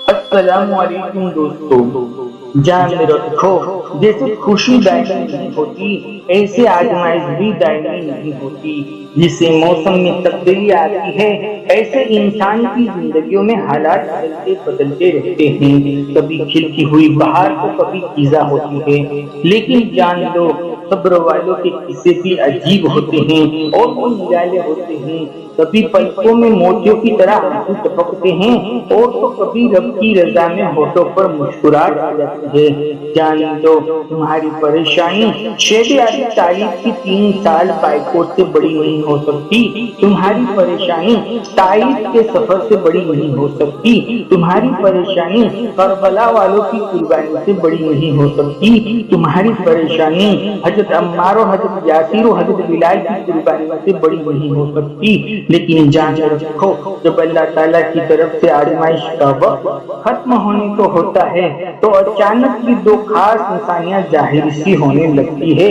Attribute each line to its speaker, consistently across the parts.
Speaker 1: السلام علیکم دوستو، جان میں رکھو جیسے خوشی دائمی نہیں ہوتی ایسے آزمائش بھی دائمی نہیں ہوتی۔ جسے موسم میں تبدیلی آتی ہے ایسے انسان کی زندگیوں میں حالات بدلتے بدلتے رہتے ہیں۔ کبھی کھلتی ہوئی بہار تو کبھی خزاں ہوتی ہے، لیکن جان لو صبر والوں کے قصے بھی عجیب ہوتے ہیں اور وہ نرالے ہوتے ہیں۔ کبھی پلکوں میں موتیوں کی طرح آنسو ٹپکتے ہیں اور تو کبھی رب کی رضا میں ہونٹوں پر مسکراہٹ آ جاتی ہے۔ جان لو تمہاری پریشانی شعبِ عالی طالب کی 3 سال بائیکاٹ سے بڑی نہیں ہو سکتی، تمہاری پریشانی طائف کے سفر سے بڑی نہیں ہو سکتی، تمہاری پریشانی کربلا والوں کی قربانی سے بڑی نہیں ہو سکتی، تمہاری پریشانی حضرت عمار و حضرت یاسر و حضرت بلال کی قربانی سے بڑی نہیں ہو سکتی۔ لیکن جان رکھو جب اللہ تعالیٰ کی طرف سے آزمائش کا وقت ختم ہونے کو ہوتا ہے تو اچانک یہ 2 خاص نشانیاں ظاہر سی ہونے لگتی ہے۔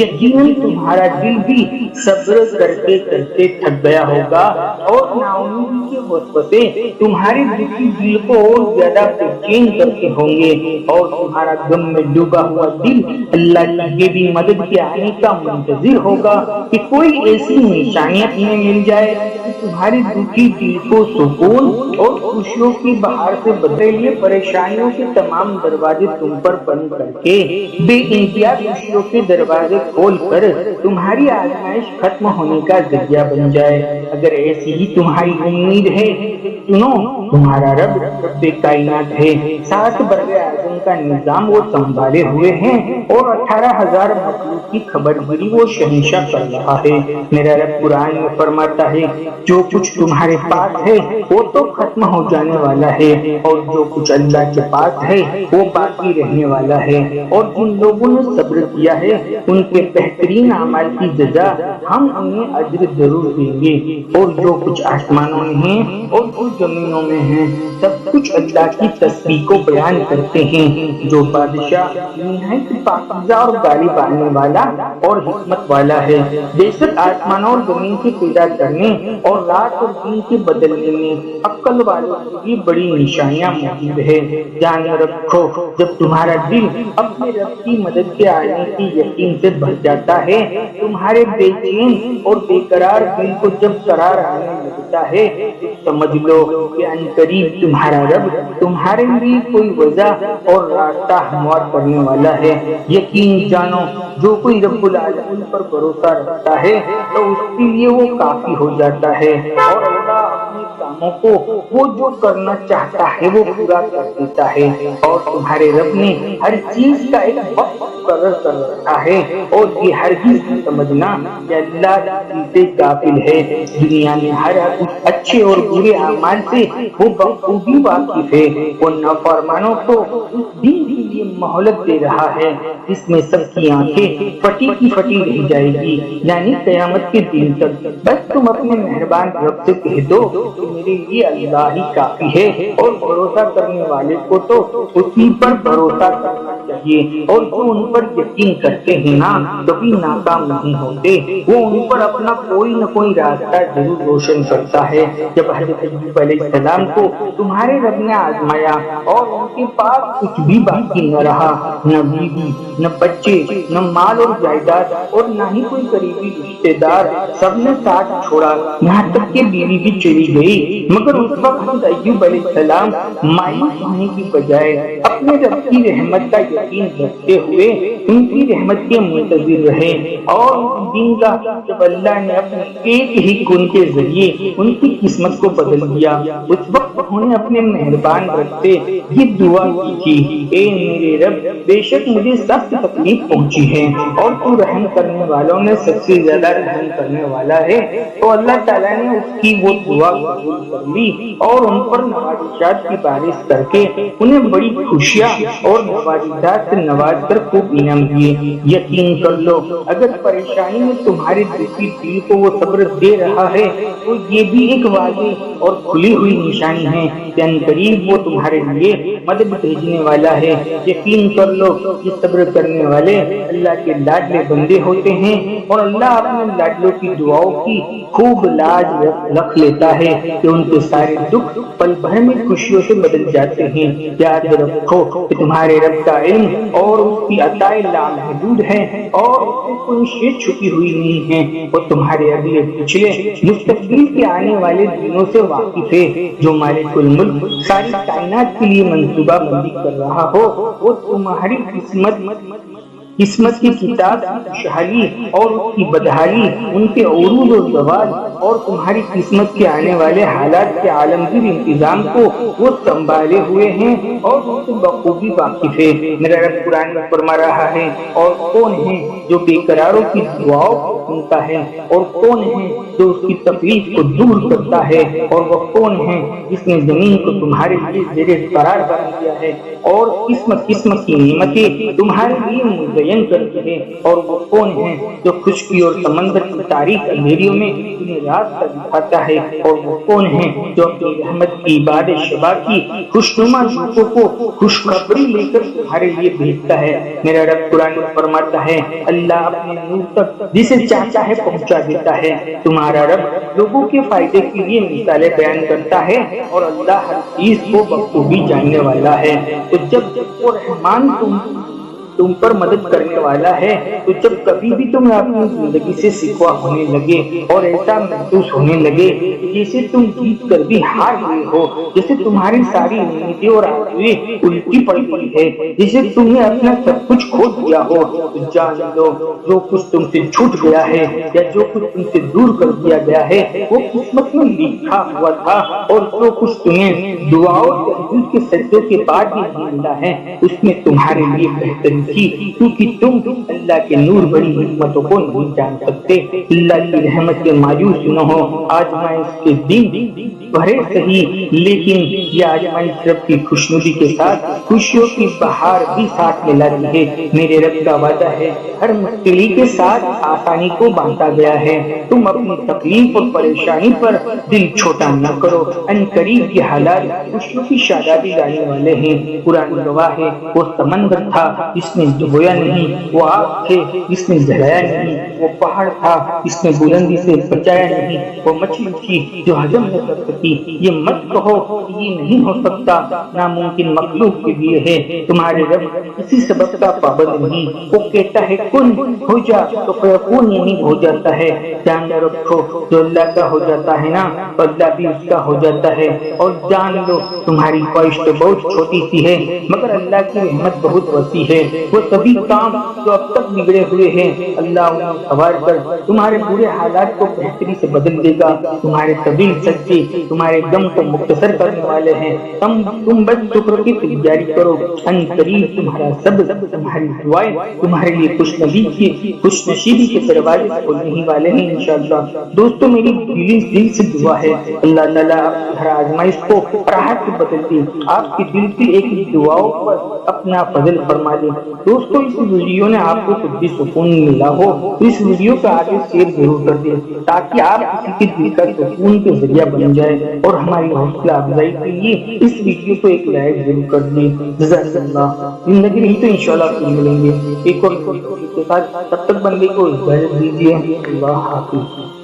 Speaker 1: یقیناً تمہارا دل بھی صبر کرتے کرتے تھک گیا ہوگا اور ناامیدی کے وسوسے تمہارے دکھی دل کو اور زیادہ بے چین کرتے ہوں گے اور تمہارا غم میں ڈوبا ہوا دل اللہ کی غیبی مدد کے آنے کا منتظر ہوگا کہ کوئی ایسی نشانی تمہیں مل جائے کہ تمہاری دکھی دل کو سکون اور خوشیوں کی بہار سے بدلے۔ پریشانیوں کے تمام دروازے تم پر بند کر کے بے انتہا خوشیوں کے دروازے کھول کر تمہاری آزمائش ختم ہونے کا ذریعہ بن جائے۔ اگر ایسی ہی تمہاری امید ہے سنو، تمہارا رب رب کائنات ہے، 7 براعظم کا نظام وہ سنبھالے ہوئے ہیں اور 18,000 مخلوق کی خبر گیری وہ شہنشاہ کر رہا ہے۔ میرا رب قرآن میں فرماتا ہے جو کچھ تمہارے پاس ہے وہ تو ختم ہو جانے والا ہے اور جو کچھ اللہ کے پاس ہے وہ باقی رہنے والا ہے، اور جن لوگوں نے صبر کیا ہے ان کے بہترین اعمال کی جزا ہم انہیں اجر ضرور دیں گے۔ اور جو کچھ آسمانوں میں ہے اور جو زمینوں میں ہے سب کچھ اللہ کی تسبیح کو بیان کرتے ہیں۔ جو بادشاہ نہایت پاکیزہ اور غالب آنے والا اور حکمت والا ہے۔ بے شک آسمانوں اور زمین کے پیدا کرنے اور رات اور دن کے بدلنے میں عقل والوں کے لیے بڑی نشانیاں موجود ہے۔ جان رکھو جب تمہارا دل اپنے رب کی مدد کے آنے کی یقین سے بھر جاتا ہے، تمہارے بے چین اور بے قرار دل کو جب قرار آنے لگتا ہے تو سمجھ لو کہ عنقریب تمہارا رب تمہارے لیے کوئی وجہ اور راستہ ہموار کرنے والا ہے۔ یقین جانو جو کوئی رب العالمین پر بھروسہ رکھتا ہے تو اس کے لیے وہ کافی ہو جاتا ہے، اور اللہ اپنے کاموں کو وہ جو کرنا چاہتا ہے وہ پورا کر دیتا ہے۔ اور تمہارے رب نے ہر چیز کا ایک وقت مقرر کر رکھا ہے اور یہ ہرگز نہ سمجھنا کہ اللہ سے غافل ہے۔ دنیا میں ہر اچھے اور برے اعمال سے وہ بخوبی واقف ہے۔ وہ نافرمانوں کو اس دن کے لیے مہلت دے رہا ہے جس میں سب کی آنکھیں پھٹی کی پھٹی رہ جائے گی، یعنی قیامت کے دن تک۔ بس تم اپنے مہربان رب سے کہہ دو کہ میرے لیے اللہ ہی کافی ہے، اور بھروسہ کرنے والے کو تو اسی پر بھروسہ کرنا چاہیے، اور جو ان پر یقین کرتے ہیں نا کبھی ناکام نہیں ہوتے، وہ ان پر اپنا کوئی نہ کوئی راستہ ضرور روشن کرتا ہے۔ جب حضرت ایوب علیہ السلام کو تمہارے رب نے آزمایا اور ان کے پاس کچھ بھی باقی نہ رہا، نہ بیوی، نہ بچے، نہ مال اور جائیداد، اور نہ ہی کوئی قریبی رشتے دار، سب نے ساتھ چھوڑا، یہاں تک کہ بیوی بھی چلی گئی، مگر اس وقت حضرت ایوب علیہ السلام مایوس ہونے کی بجائے اپنے رب کی رحمت کا یقین رکھتے ہوئے ان کی رحمت کے منتظر رہے۔ اور اس دن کا جب اللہ نے اپنے ایک ہی کن کے ذریعے ان کی قسمت کو بدل دیا، اس وقت انہوں نے اپنے مہربان رب سے یہ دعا کی تھی، اے میرے رب بے شک مجھے سخت تکلیف پہنچی ہے اور تو رحم کرنے والوں میں سب سے زیادہ رحم کرنے والا ہے۔ تو اللہ تعالیٰ نے اس کی وہ دعا قبول کر لی اور ان پر نوازشات کی بارش کر کے انہیں بڑی خوشیاں اور نوازشات سے نواز کر خوب انعام دیے۔ یقین کر لو اگر پریشانی میں تمہارے دکھی دل کو وہ صبر دے رہا ہے تو یہ بھی ایک واضح اور کھلی ہوئی نشانی ہیں کہ ان قریب وہ تمہارے لیے مدد بھیجنے والا ہے۔ یقین کر لو کہ صبر کرنے والے اللہ کے لاڈلے بندے ہوتے ہیں اور اللہ اپنے لاڈلوں کی دعاؤں کی خوب لاج رکھ لیتا ہے کہ ان کے سارے دکھ پل بھر میں خوشیوں سے بدل جاتے ہیں۔ یاد رکھو کہ تمہارے رب کا علم اور اس کی عطائیں لامحدود ہے اور اس سے کوئی شے چھپی ہوئی نہیں ہے۔ وہ تمہارے اگلے پچھلے مستقبل کے آنے والے دنوں سے واقف ہے۔ جو مالک الملک ساری کائنات کے لیے منصوبہ بندی کر رہا ہو وہ تمہاری قسمت کی کتاب کی خوشحالی اور اس کی بدحالی، ان کے عروج و زوال اور تمہاری قسمت کے آنے والے حالات کے عالمگیر انتظام کو وہ سنبھالے ہوئے ہیں اور اس سے بخوبی واقف ہے۔ میرا رب قرآن میں فرما رہا ہے، اور کون ہے جو بے قراروں کی دعاؤں کو سنتا ہے، اور کون ہے جو اس کی تکلیف کو دور کرتا ہے، اور وہ کون ہے جس نے زمین کو تمہارے لیے زیر قرار بنا دیا ہے اور قسم قسم کی نعمتیں تمہارے لیے مزین کرتے ہیں، اور وہ کون ہے جو خشکی اور سمندر کی تاریک اندھیریوں میں تمہیں رات کا دکھاتا ہے، اور وہ کون ہے جو اپنی رحمت کی باد شبا کی خوشنما جھوکوں کو خوشخبری لے کر تمہارے لیے بھیجتا ہے۔ میرا رب قرآن میں فرماتا ہے، اللہ اپنے نور تک جسے چاہتا ہے پہنچا دیتا ہے۔ تمہارا رب لوگوں کے فائدے کے لیے مثالیں بیان کرتا ہے اور اللہ ہر چیز کو بخوبی جاننے والا ہے۔ تو جب وہ رحمان تم پر مدد کرنے والا ہے، تو جب کبھی بھی تم اپنی زندگی سے سکوا ہونے لگے اور ایسا محسوس ہونے لگے جیسے تم جیت کر بھی ہار گئے ہو، جیسے تمہاری ساری امیدیں اور آرزویں الٹی پڑ گئی ہے، جیسے تم نے اپنا سب کچھ کھو دیا ہو، تو جان لو جو کچھ تم سے چھوٹ گیا ہے یا جو کچھ تم سے دور کر دیا گیا ہے وہ قسمت میں لکھا ہوا تھا، اور جو کچھ تمہیں دعاؤں تہجد کے سجدوں کے بعد بھی ملا ہے اس میں تمہارے لیے بہتری تھی، کیونکہ تم اللہ کے نور بڑی حکمتوں کو نہیں جان سکتے۔ اللہ کی رحمت کے مایوس نہ ہو، آزمائش کے دن بھرے صحیح لیکن یہ آزمائش رب کی خوشنودی کے ساتھ خوشیوں کی بہار بھی ساتھ ملا دی ہے۔ میرے رب کا وعدہ ہے، ہر مشکل کے ساتھ آسانی کو بانٹا گیا ہے۔ تم اپنی تکلیف اور پریشانی پر دل چھوٹا نہ کرو، ان قریب کے حالات خوشیوں کی شادابی لانے والے ہیں۔ قرآن گواہ ہے، وہ سمندر تھا جس نے ڈبویا نہیں، وہ آگ تھے جس نے جلایا نہیں، وہ پہاڑ تھا جس نے بلندی سے بچایا نہیں، وہ مچھلی تھی جو ہضم نہ کر سکی۔ یہ مت کہو کہ یہ نہیں ہو سکتا، ناممکن مخلوق کے لیے ہے۔ تمہارے رب کسی سبب کا پابند نہیں، وہ کہتا ہے کن ہو جا تو فیکون نہیں ہو جاتا ہے۔ جان رکھو جو اللہ کا ہو جاتا ہے نا تو اللہ بھی اس کا ہو جاتا ہے، اور جان لو تمہاری خواہش تو بہت چھوٹی سی ہے مگر اللہ کی رحمت بہت وسیع ہے۔ وہ سبھی کام جو اب تک بگڑے ہوئے ہیں اللہ انہیں سنوار کر تمہارے برے حالات کو بہتری سے بدل دے گا۔ تمہارے طویل سچے تمہارے غم کو مختصر کرنے والے ہیں۔ تم بس شکر کی تیاری کرو، ان قریب تمہارا صبر، تمہاری دعائیں تمہارے لیے خوش نصیبی کے دروازے کھولنے ہی والے ہیں انشاءاللہ۔ دوستو میری دل سے دعا ہے اللہ تعالیٰ آپ کی ہر آزمائش کو راحت سے بدل دے، آپ کی دل کی ایک دعاؤں پر اپنا فضل فرما دے۔ دوستو اس ویڈیو نے آپ کو طبی سکون ملا ہو تو اس ویڈیو کا آگے شیئر ضرور کر دیں تاکہ آپ کسی کے دل کا سکون کے ذریعہ بن جائے، اور ہماری حوصلہ افزائی کے لیے اس ویڈیو کو ایک لائک ضرور کر دیں۔ جزاک اللہ۔ زندگی نہیں تو انشاءاللہ پھر ملیں گے ایک اور کے ساتھ، تب تک بندے کو اجازت دیجیے۔ اللہ حافظ۔